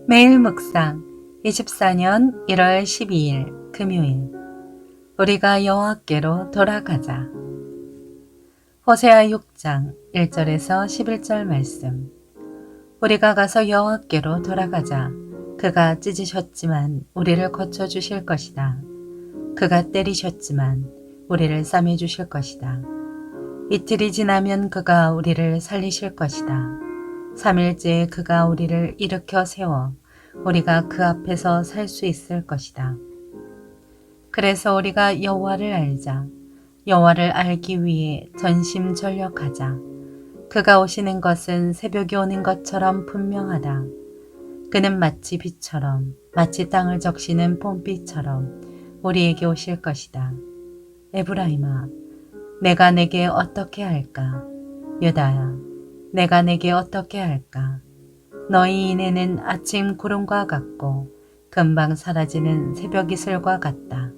매일 묵상 24년 1월 12일 금요일 우리가 여호와께로 돌아가자. 호세아 6장 1절에서 11절 말씀. 우리가 가서 여호와께로 돌아가자. 그가 찢으셨지만 우리를 고쳐주실 것이다. 그가 때리셨지만 우리를 싸매주실 것이다. 이틀이 지나면 그가 우리를 살리실 것이다. 3일째에 그가 우리를 일으켜 세워 우리가 그 앞에서 살 수 있을 것이다. 그래서 우리가 여호와를 알자. 여호와를 알기 위해 전심전력하자. 그가 오시는 것은 새벽이 오는 것처럼 분명하다. 그는 마치 빛처럼, 마치 땅을 적시는 봄비처럼 우리에게 오실 것이다. 에브라임아, 내가 내게 어떻게 할까? 유다야, 내가 내게 어떻게 할까? 너희 인애는 아침 구름과 같고 금방 사라지는 새벽 이슬과 같다.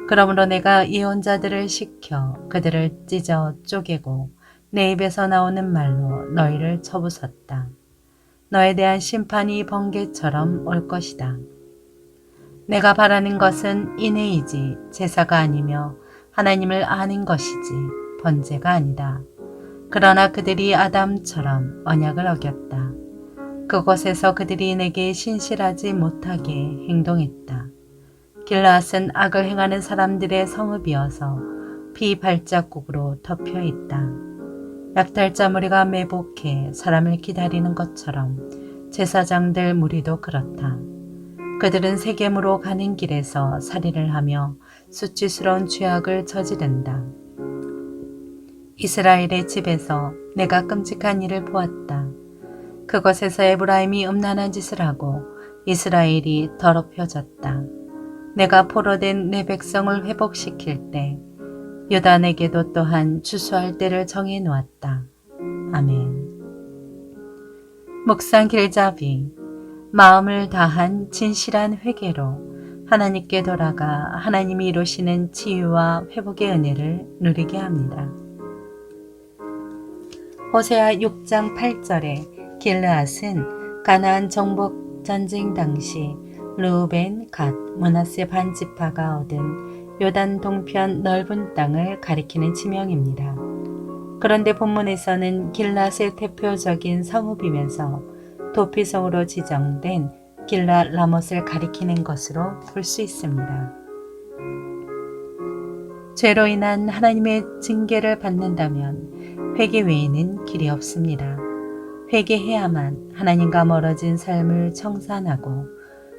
그러므로 내가 예언자들을 시켜 그들을 찢어 쪼개고 내 입에서 나오는 말로 너희를 쳐부쉈다. 너에 대한 심판이 번개처럼 올 것이다. 내가 바라는 것은 인애이지 제사가 아니며 하나님을 아는 것이지 번제가 아니다. 그러나 그들이 아담처럼 언약을 어겼다. 그곳에서 그들이 내게 신실하지 못하게 행동했다. 길라앗은 악을 행하는 사람들의 성읍이어서 비발자국으로 덮여 있다. 약탈자 무리가 매복해 사람을 기다리는 것처럼 제사장들 무리도 그렇다. 그들은 세겜으로 가는 길에서 살인을 하며 수치스러운 죄악을 저지른다. 이스라엘의 집에서 내가 끔찍한 일을 보았다. 그곳에서 에브라임이 음란한 짓을 하고 이스라엘이 더럽혀졌다. 내가 포로된 내 백성을 회복시킬 때 유다에게도 또한 추수할 때를 정해 놓았다. 아멘. 묵상 길잡이. 마음을 다한 진실한 회개로 하나님께 돌아가 하나님이 이루시는 치유와 회복의 은혜를 누리게 합니다. 호세아 6장 8절에 길르앗은 가나안 정복 전쟁 당시 르우벤, 갓, 므낫세 반지파가 얻은 요단 동편 넓은 땅을 가리키는 지명입니다. 그런데 본문에서는 길르앗의 대표적인 성읍이면서 도피성으로 지정된 길르앗 라못을 가리키는 것으로 볼 수 있습니다. 죄로 인한 하나님의 징계를 받는다면 회개 외에는 길이 없습니다. 회개해야만 하나님과 멀어진 삶을 청산하고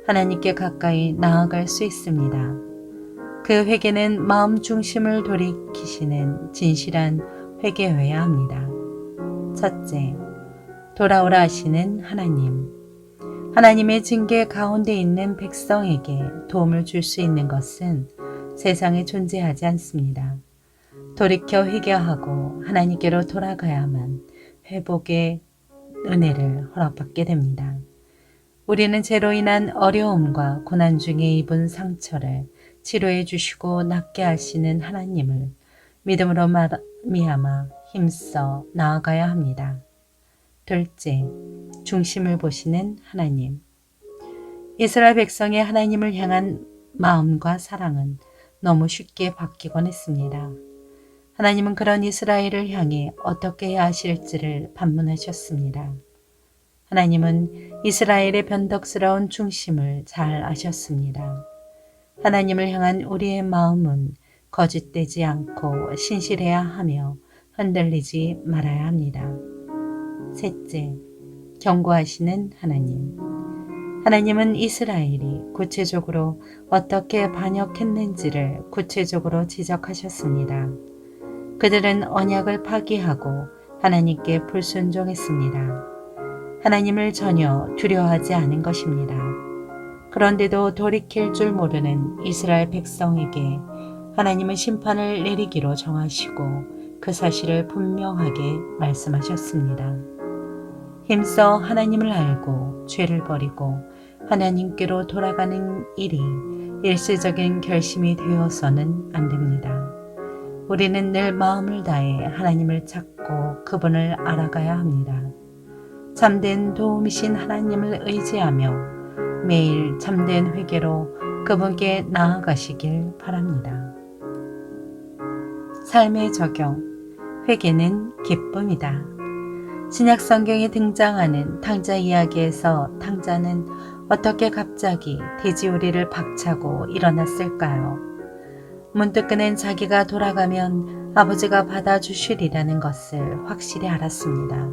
하나님께 가까이 나아갈 수 있습니다. 그 회개는 마음 중심을 돌이키시는 진실한 회개여야 합니다. 첫째, 돌아오라 하시는 하나님. 하나님의 징계 가운데 있는 백성에게 도움을 줄 수 있는 것은 세상에 존재하지 않습니다. 돌이켜 회개하고 하나님께로 돌아가야만 회복의 은혜를 허락받게 됩니다. 우리는 죄로 인한 어려움과 고난 중에 입은 상처를 치료해 주시고 낫게 하시는 하나님을 믿음으로 말미암아 힘써 나아가야 합니다. 둘째, 중심을 보시는 하나님. 이스라엘 백성의 하나님을 향한 마음과 사랑은 너무 쉽게 바뀌곤 했습니다. 하나님은 그런 이스라엘을 향해 어떻게 해야 하실지를 반문하셨습니다. 하나님은 이스라엘의 변덕스러운 중심을 잘 아셨습니다. 하나님을 향한 우리의 마음은 거짓되지 않고 신실해야 하며 흔들리지 말아야 합니다. 셋째, 경고하시는 하나님. 하나님은 이스라엘이 구체적으로 어떻게 반역했는지를 구체적으로 지적하셨습니다. 그들은 언약을 파기하고 하나님께 불순종했습니다. 하나님을 전혀 두려워하지 않은 것입니다. 그런데도 돌이킬 줄 모르는 이스라엘 백성에게 하나님은 심판을 내리기로 정하시고 그 사실을 분명하게 말씀하셨습니다. 힘써 하나님을 알고 죄를 버리고 하나님께로 돌아가는 일이 일시적인 결심이 되어서는 안 됩니다. 우리는 늘 마음을 다해 하나님을 찾고 그분을 알아가야 합니다. 참된 도움이신 하나님을 의지하며 매일 참된 회개로 그분께 나아가시길 바랍니다. 삶의 적용, 회개는 기쁨이다. 신약 성경에 등장하는 탕자 이야기에서 탕자는 어떻게 갑자기 돼지우리를 박차고 일어났을까요? 문득 그는 자기가 돌아가면 아버지가 받아주시리라는 것을 확실히 알았습니다.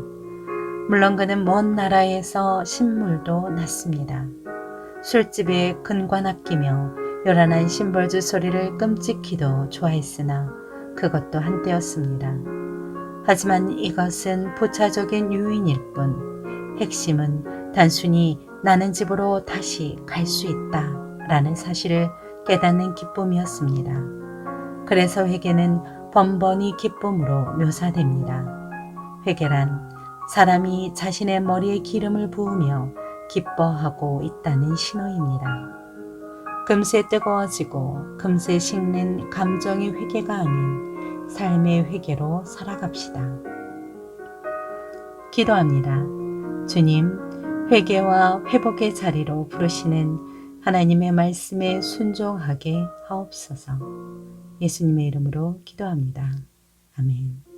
물론 그는 먼 나라에서 신물도 났습니다. 술집에 근관 아끼며 요란한 심벌주 소리를 끔찍히도 좋아했으나 그것도 한때였습니다. 하지만 이것은 부차적인 유인일 뿐 핵심은 단순히 나는 집으로 다시 갈 수 있다 라는 사실을 깨닫는 기쁨이었습니다. 그래서 회개는 번번이 기쁨으로 묘사됩니다. 회개란 사람이 자신의 머리에 기름을 부으며 기뻐하고 있다는 신호입니다. 금세 뜨거워지고 금세 식는 감정의 회개가 아닌 삶의 회개로 살아갑시다. 기도합니다. 주님, 회개와 회복의 자리로 부르시는 하나님의 말씀에 순종하게 하옵소서. 예수님의 이름으로 기도합니다. 아멘.